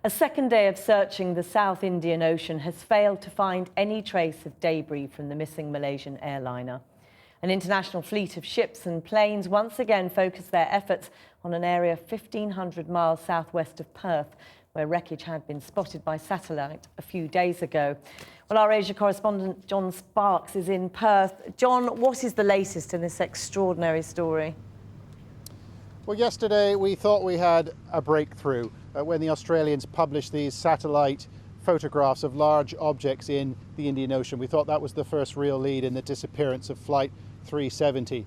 A second day of searching the South Indian Ocean has failed to find any trace of debris from the missing Malaysian airliner. An international fleet of ships and planes once again focused their efforts on an area 1,500 miles southwest of Perth, where wreckage had been spotted by satellite a few days ago. Well, our Asia correspondent John Sparks is in Perth. John, what is the latest in this extraordinary story? Well, yesterday we thought we had a breakthrough when the Australians published these satellite photographs of large objects in the Indian Ocean. We thought that was the first real lead in the disappearance of Flight 370.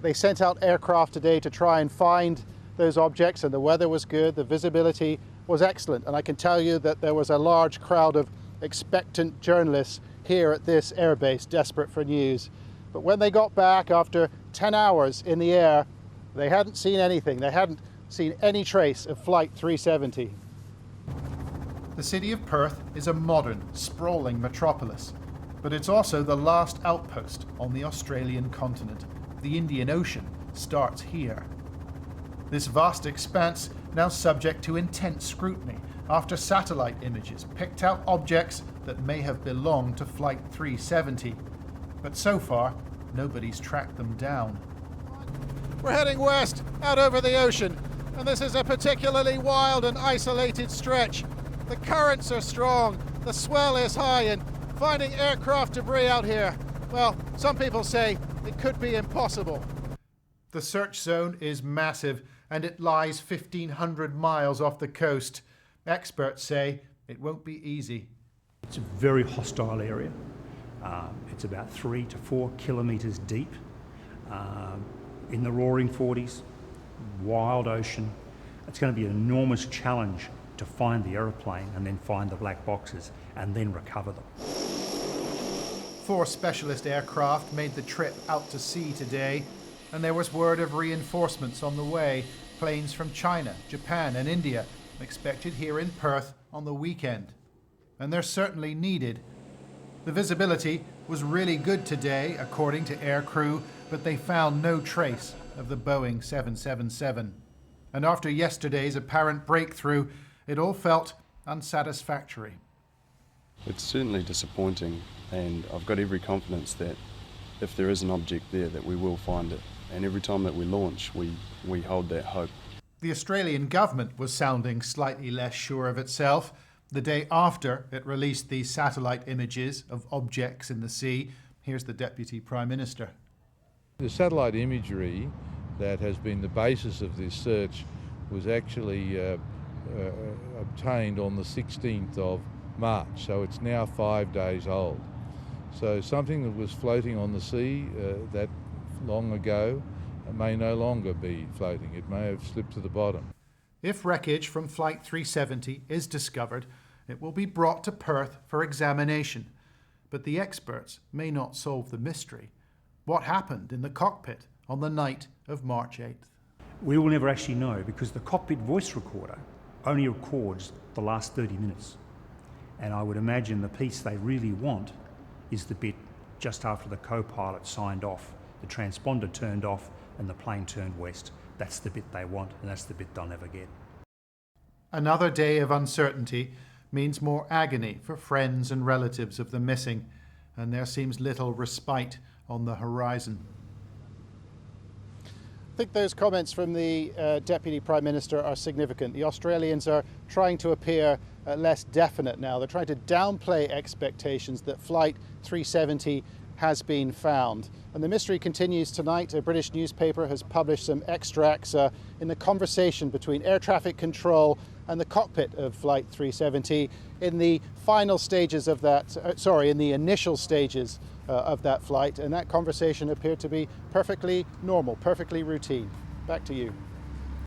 They sent out aircraft today to try and find those objects, and the weather was good, the visibility was excellent, and I can tell you that there was a large crowd of expectant journalists here at this airbase desperate for news. But when they got back after 10 hours in the air, they hadn't seen anything. They hadn't seen any trace of Flight 370. The city of Perth is a modern, sprawling metropolis, but it's also the last outpost on the Australian continent. The Indian Ocean starts here. This vast expanse now subject to intense scrutiny after satellite images picked out objects that may have belonged to Flight 370. But so far, nobody's tracked them down. We're heading west, out over the ocean, and this is a particularly wild and isolated stretch. The currents are strong, the swell is high, and finding aircraft debris out here, well, some people say it could be impossible. The search zone is massive, and it lies 1,500 miles off the coast. Experts say it won't be easy. It's a very hostile area. It's about 3 to 4 kilometres deep. In the roaring 40s, wild ocean. It's going to be an enormous challenge to find the aeroplane and then find the black boxes and then recover them. 4 specialist aircraft made the trip out to sea today, and there was word of reinforcements on the way. Planes from China, Japan and India expected here in Perth on the weekend. And they're certainly needed. The visibility was really good today, according to aircrew, but they found no trace of the Boeing 777. And after yesterday's apparent breakthrough, it all felt unsatisfactory. It's certainly disappointing, and I've got every confidence that if there is an object there, that we will find it. And every time that we launch, we hold that hope. The Australian government was sounding slightly less sure of itself the day after it released these satellite images of objects in the sea. Here's the Deputy Prime Minister. The satellite imagery that has been the basis of this search was actually obtained on the 16th of March, so it's now 5 days old. So something that was floating on the sea that long ago may no longer be floating. It may have slipped to the bottom. If wreckage from Flight 370 is discovered, it will be brought to Perth for examination. But the experts may not solve the mystery. What happened in the cockpit on the night of March 8th? We will never actually know, because the cockpit voice recorder only records the last 30 minutes. And I would imagine the piece they really want is the bit just after the co-pilot signed off, the transponder turned off and the plane turned west. That's the bit they want, and that's the bit they'll never get. Another day of uncertainty means more agony for friends and relatives of the missing, and there seems little respite on the horizon. I think those comments from the Deputy Prime Minister are significant. The Australians are trying to appear less definite now. They're trying to downplay expectations that Flight 370 has been found. And the mystery continues tonight. A British newspaper has published some extracts in the conversation between air traffic control and the cockpit of Flight 370 in the final stages of that, in the initial stages of that flight. And that conversation appeared to be perfectly normal, perfectly routine. Back to you.